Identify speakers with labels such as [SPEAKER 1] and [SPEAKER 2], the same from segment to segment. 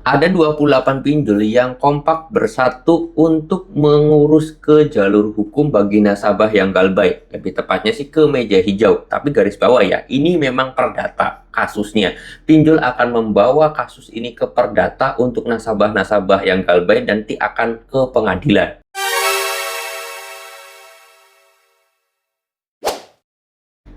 [SPEAKER 1] Ada 28 pinjol yang kompak bersatu untuk mengurus ke jalur hukum bagi nasabah yang galbay. Lebih tepatnya sih ke meja hijau. Tapi garis bawah ya, ini memang perdata kasusnya. Pinjol akan membawa kasus ini ke perdata untuk nasabah-nasabah yang galbay dan nanti akan ke pengadilan.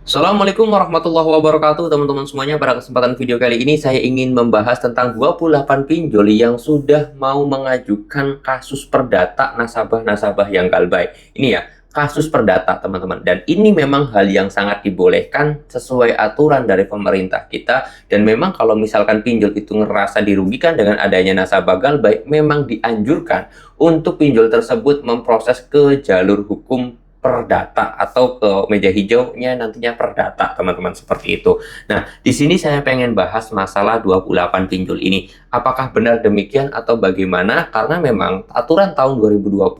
[SPEAKER 1] Assalamualaikum warahmatullahi wabarakatuh teman-teman semuanya. Pada kesempatan video kali ini saya ingin membahas tentang 28 pinjol yang sudah mau mengajukan kasus perdata nasabah-nasabah yang galbay. Ini ya, kasus perdata teman-teman. Dan ini memang hal yang sangat dibolehkan sesuai aturan dari pemerintah kita. Dan memang kalau misalkan pinjol itu ngerasa dirugikan dengan adanya nasabah galbay, memang dianjurkan untuk pinjol tersebut memproses ke jalur hukum perdata atau ke meja hijaunya nantinya perdata teman-teman, seperti itu. Nah, di sini saya pengen bahas masalah 28 pinjol ini. Apakah benar demikian atau bagaimana? Karena memang aturan tahun 2025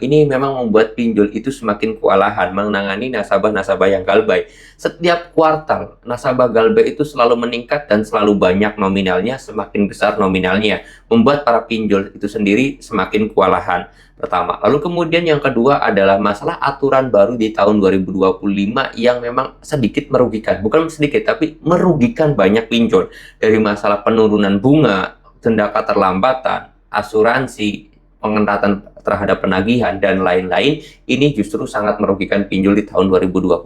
[SPEAKER 1] ini memang membuat pinjol itu semakin kewalahan menangani nasabah-nasabah yang galbay. Setiap kuartal nasabah galbay itu selalu meningkat dan selalu banyak nominalnya, semakin besar nominalnya, membuat para pinjol itu sendiri semakin kewalahan. Pertama. Lalu kemudian yang kedua adalah masalah aturan baru di tahun 2025 yang memang sedikit merugikan. Bukan sedikit, tapi merugikan banyak pinjol. Dari masalah penurunan bunga, denda keterlambatan, asuransi, pengetatan terhadap penagihan, dan lain-lain. Ini justru sangat merugikan pinjol di tahun 2025.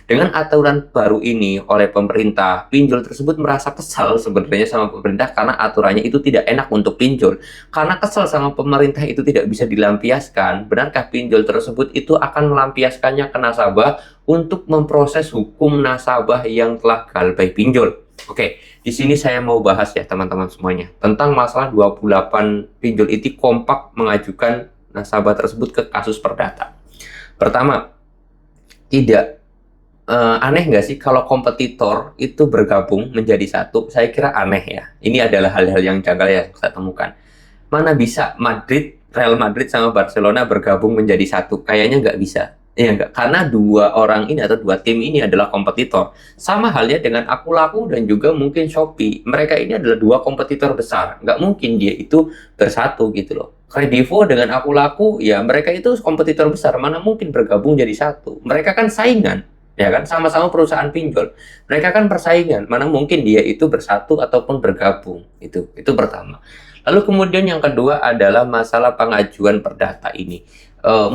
[SPEAKER 1] Dengan aturan baru ini oleh pemerintah, pinjol tersebut merasa kesal sebenarnya sama pemerintah karena aturannya itu tidak enak untuk pinjol. Karena kesal sama pemerintah itu tidak bisa dilampiaskan, benarkah pinjol tersebut itu akan melampiaskannya ke nasabah untuk memproses hukum nasabah yang telah galbay pinjol? Oke, di sini saya mau bahas ya teman-teman semuanya tentang masalah 28 pinjol itu kompak mengajukan nasabah tersebut ke kasus perdata. Pertama, tidak aneh nggak sih kalau kompetitor itu bergabung menjadi satu? Saya kira aneh ya. Ini adalah hal-hal yang janggal yang saya temukan. Mana bisa Real Madrid sama Barcelona bergabung menjadi satu? Kayaknya nggak bisa. Ya enggak, karena dua orang ini atau dua tim ini adalah kompetitor. Sama halnya dengan Akulaku dan juga mungkin Shopee. Mereka ini adalah dua kompetitor besar. Nggak mungkin dia itu bersatu gitu loh. Kredivo dengan Akulaku, ya mereka itu kompetitor besar. Mana mungkin bergabung jadi satu? Mereka kan saingan, ya kan? Sama-sama perusahaan pinjol. Mereka kan persaingan. Mana mungkin dia itu bersatu ataupun bergabung? Itu pertama. Lalu kemudian yang kedua adalah masalah pengajuan perdata ini.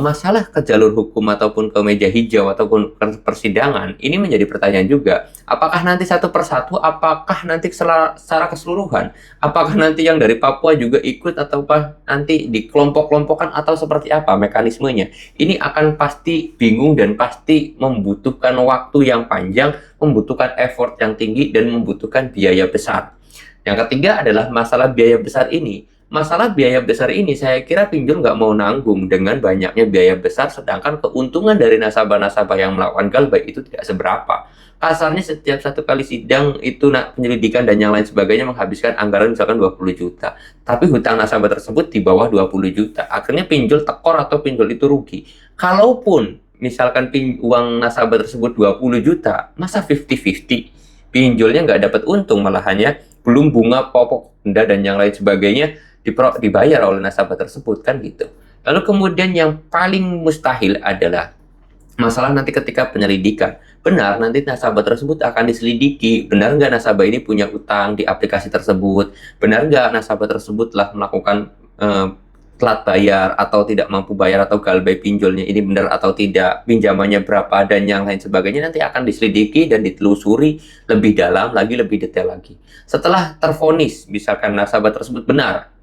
[SPEAKER 1] Masalah ke jalur hukum ataupun ke meja hijau ataupun ke persidangan ini menjadi pertanyaan juga. Apakah nanti satu persatu? Apakah nanti secara keseluruhan? Apakah nanti yang dari Papua juga ikut ataukah nanti di kelompok-kelompokan atau seperti apa mekanismenya? Ini akan pasti bingung dan pasti membutuhkan waktu yang panjang, membutuhkan effort yang tinggi dan membutuhkan biaya besar. Yang ketiga adalah masalah biaya besar ini. Masalah biaya besar ini saya kira pinjol nggak mau nanggung dengan banyaknya biaya besar, sedangkan keuntungan dari nasabah-nasabah yang melakukan galbay itu tidak seberapa. Kasarnya setiap satu kali sidang itu penyelidikan dan yang lain sebagainya menghabiskan anggaran misalkan 20 juta. Tapi hutang nasabah tersebut di bawah 20 juta. Akhirnya pinjol tekor atau pinjol itu rugi. Kalaupun misalkan uang nasabah tersebut 20 juta, masa 50-50? Pinjolnya nggak dapat untung malahannya, belum bunga pokok, denda dan yang lain sebagainya dibayar oleh nasabah tersebut kan gitu. Lalu kemudian yang paling mustahil adalah masalah nanti ketika penyelidikan. Benar, nanti nasabah tersebut akan diselidiki. Benar nggak nasabah ini punya utang di aplikasi tersebut? Benar nggak nasabah tersebut telah melakukan telat bayar atau tidak mampu bayar atau galbay pinjolnya ini benar atau tidak, pinjamannya berapa dan yang lain sebagainya nanti akan diselidiki dan ditelusuri lebih dalam lagi, lebih detail lagi. Setelah tervonis, misalkan nasabah tersebut benar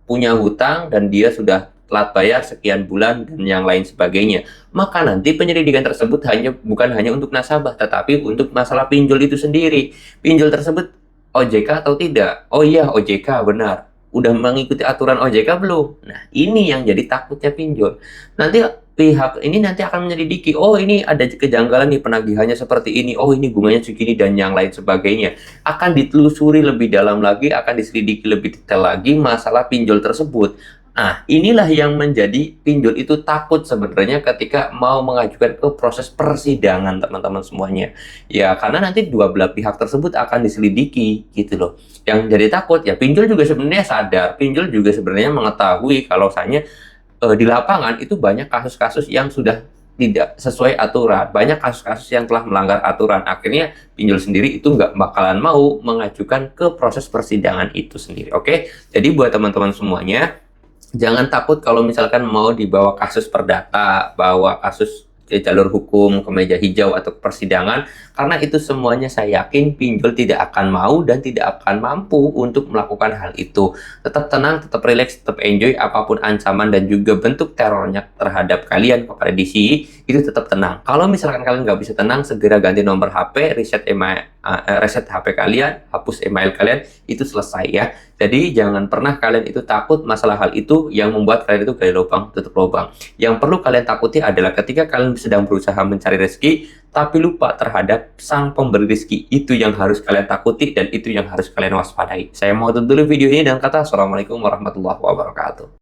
[SPEAKER 1] punya hutang dan dia sudah telat bayar sekian bulan dan yang lain sebagainya, maka nanti penyelidikan tersebut bukan hanya untuk nasabah, tetapi untuk masalah pinjol itu sendiri. Pinjol tersebut OJK atau tidak? Oh iya, OJK, benar. Udah mengikuti aturan OJK belum? Nah, ini yang jadi takutnya pinjol. Nanti pihak ini nanti akan menyelidiki, oh ini ada kejanggalan nih penagihannya seperti ini, oh ini bunganya segini dan yang lain sebagainya. Akan ditelusuri lebih dalam lagi, akan diselidiki lebih detail lagi masalah pinjol tersebut. Nah, inilah yang menjadi pinjol itu takut sebenarnya ketika mau mengajukan ke proses persidangan, teman-teman semuanya. Ya, karena nanti dua belah pihak tersebut akan diselidiki, gitu loh. Yang jadi takut, ya pinjol juga sebenarnya sadar, pinjol juga sebenarnya mengetahui kalau misalnya di lapangan itu banyak kasus-kasus yang sudah tidak sesuai aturan, banyak kasus-kasus yang telah melanggar aturan. Akhirnya pinjol sendiri itu nggak bakalan mau mengajukan ke proses persidangan itu sendiri. Oke, jadi buat teman-teman semuanya, jangan takut kalau misalkan mau dibawa kasus perdata, bawa kasus ke jalur hukum, ke meja hijau atau ke persidangan, karena itu semuanya saya yakin pinjol tidak akan mau dan tidak akan mampu untuk melakukan hal itu. Tetap tenang, tetap relax, tetap enjoy apapun ancaman dan juga bentuk terornya terhadap kalian kepada DCI, itu tetap tenang. Kalau misalkan kalian nggak bisa tenang, segera ganti nomor HP, reset email, reset HP kalian, hapus email kalian, itu selesai ya. Jadi jangan pernah kalian itu takut masalah hal itu yang membuat kalian itu gali lubang tutup lubang. Yang perlu kalian takuti adalah ketika kalian sedang berusaha mencari rezeki tapi lupa terhadap sang pemberi rezeki. Itu yang harus kalian takuti dan itu yang harus kalian waspadai. Saya mau tutup dulu video ini dengan kata assalamualaikum warahmatullahi wabarakatuh.